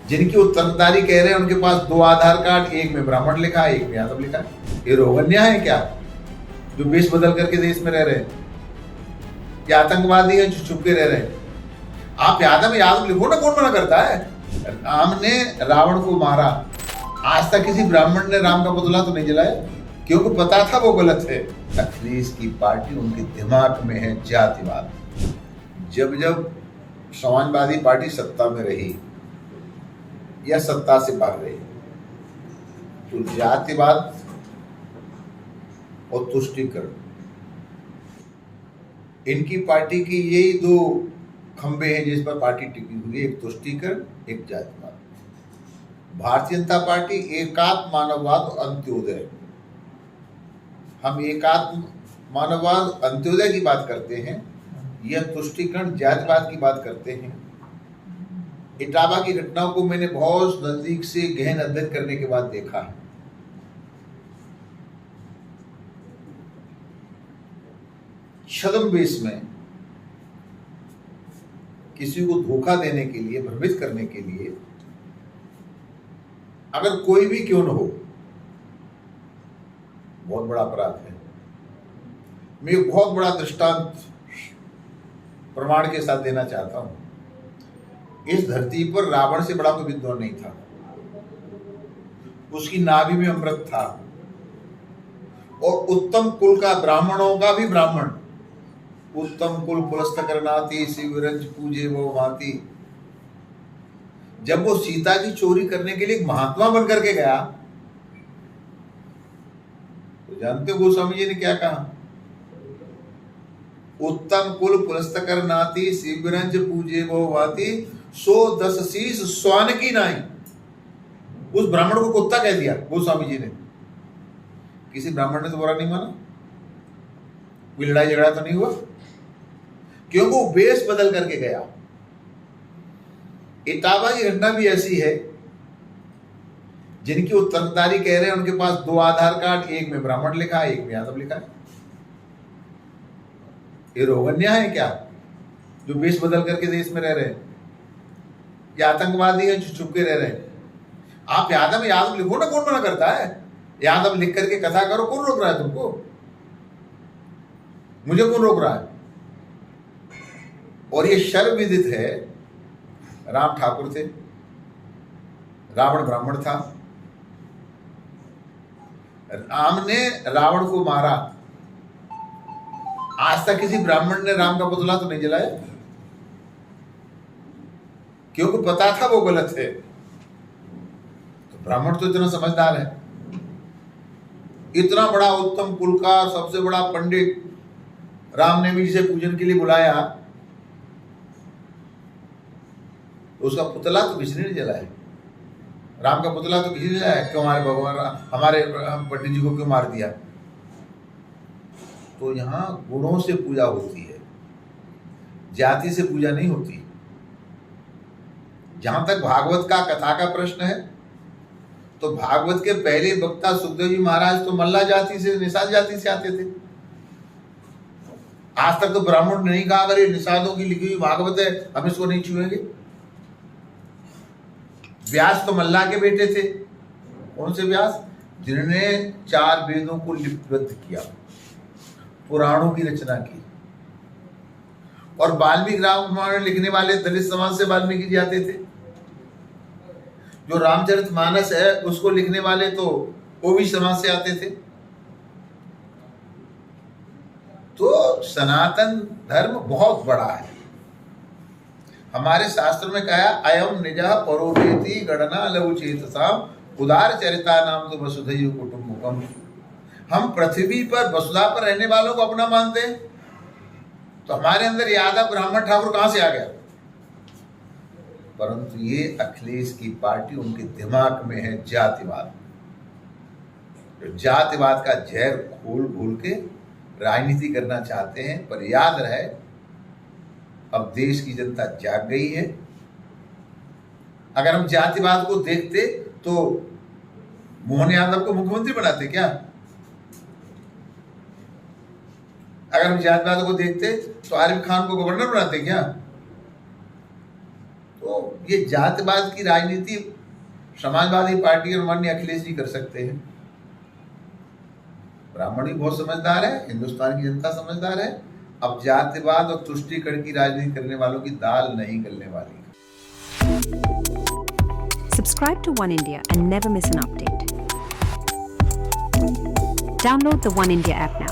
जिनकी उत्तराधिकारी कह रहे हैं उनके पास 2 आधार कार्ड, एक में ब्राह्मण लिखा है, एक में यादव लिखा है। ये रोहंग्या है क्या जो वेश बदल करके देश में रह रहे हैं? या आतंकवादी है जो छुप के रह रहे हैं? आप यादव लिखो ना, कौन मना करता है? राम ने रावण को मारा, आज तक किसी ब्राह्मण ने राम का पुतला तो नहीं जलाया, क्योंकि पता था वो गलत है। अखिलेश की पार्टी, उनके दिमाग में है जातिवाद। जब जब समाजवादी पार्टी सत्ता में रही या सत्ता से बाहर रही, तो जातिवाद और तुष्टीकरण, इनकी पार्टी की यही 2 खंबे हैं जिस पर पार्टी टिकी हुई है, एक तुष्टीकरण, एक जातिवाद। भारतीय जनता पार्टी एकात्म मानववाद और अंत्योदय, हम एकात्म मानववाद अंत्योदय की बात करते हैं, यह तुष्टीकरण जातिवाद की बात करते हैं। इटावा की घटनाओं को मैंने बहुत नजदीक से गहन अध्ययन करने के बाद देखा है। छद्मवेश में किसी को धोखा देने के लिए, भ्रमित करने के लिए, अगर कोई भी क्यों न हो, बहुत बड़ा अपराध है। मैं एक बहुत बड़ा दृष्टांत प्रमाण के साथ देना चाहता हूं। इस धरती पर रावण से बड़ा कोई विद्वान नहीं था, उसकी नाभि में अमृत था, और उत्तम कुल का, ब्राह्मणों का भी ब्राह्मण, उत्तम कुल पुलस्त करनाती शिवरंज पूजे वो भांति। जब वो सीता की चोरी करने के लिए एक महात्मा बन करके गया, तो जानते हो गोस्वामी जी ने क्या कहा? उत्तम कुल पुलस्त करनाती शिवरंज पूजे वो भांति, सो 10 शीश स्वान की नाई। उस ब्राह्मण को कुत्ता कह दिया गोस्वामी जी ने। किसी ब्राह्मण ने तो बुरा नहीं माना, कोई लड़ाई झगड़ा तो नहीं हुआ, क्योंकि वो वेश बदल करके गया। इटावा की घटना भी ऐसी है, जिनकी उत्तराधिकारी कह रहे हैं उनके पास 2 आधार कार्ड, एक में ब्राह्मण लिखा है, एक में यादव लिखा है। ये रोहंग्या है क्या जो वेश बदल करके देश में रह रहे हैं? या आतंकवादी है जो छुप के रह रहे हैं? आप यादव लिखो ना, कौन मना करता है? यादव लिख करके कथा करो, कौन रोक रहा है तुमको? मुझे कौन रोक रहा है? और ये सर्वविदित है, राम ठाकुर थे, रावण ब्राह्मण था। राम ने रावण को मारा, आज तक किसी ब्राह्मण ने राम का पुतला तो नहीं जलाया, क्योंकि पता था वो गलत है। तो ब्राह्मण तो इतना समझदार है, इतना बड़ा उत्तम कुल का सबसे बड़ा पंडित, राम ने भी जिसे पूजन के लिए बुलाया, तो उसका पुतला तो किसी ने नहीं जलाया। राम का पुतला तो किसी ने जलाया, क्यों हमारे भगवान, हमारे पंडित जी को क्यों मार दिया? तो यहां गुणों से पूजा होती है, जाति से पूजा नहीं होती। जहां तक भागवत का कथा का प्रश्न है, तो भागवत के पहले वक्ता सुखदेव जी महाराज तो मल्ला जाति से, निषाद जाति से आते थे। आज तक तो ब्राह्मण ने नहीं कहा अगर ये निषादों की लिखी हुई भागवत है हम इसको नहीं छुएंगे। व्यास तो मल्ला के बेटे थे। कौन से व्यास? जिन्होंने 4 वेदों को लिपिबद्ध किया, पुराणों की रचना की। और वाल्मीकि रामायण लिखने वाले दलित समाज से वाल्मीकि जी आते थे। जो रामचरितमानस है उसको लिखने वाले तो ओबीसी समाज से आते थे। तो सनातन धर्म बहुत बड़ा है। हमारे शास्त्र में कहा अयम निजः परोवेति गणना लघु चेतसाम उदार चरिता नाम तो वसुधैव कुटुम्बकम। हम पृथ्वी पर, वसुधा पर रहने वालों को अपना मानते हैं, तो हमारे अंदर यादव ब्राह्मण ठाकुर कहां से आ गया? परंतु ये अखिलेश की पार्टी, उनके दिमाग में है जातिवाद। जातिवाद का जहर घोल के राजनीति करना चाहते हैं। पर याद रहे, अब देश की जनता जाग गई है। अगर हम जातिवाद को देखते तो मोहन यादव को मुख्यमंत्री बनाते क्या? अगर हम जातिवाद को देखते तो आरिफ खान को गवर्नर बनाते क्या? तो ये जातिवाद की राजनीति समाजवादी पार्टी और माननीय अखिलेश जी कर सकते हैं। ब्राह्मण भी बहुत समझदार है, हिंदुस्तान की जनता समझदार है। अब जातिवाद और तुष्टीकरण की राजनीति करने वालों की दाल नहीं गलने वाली। Subscribe to One India and never miss an update. Download the One India app now.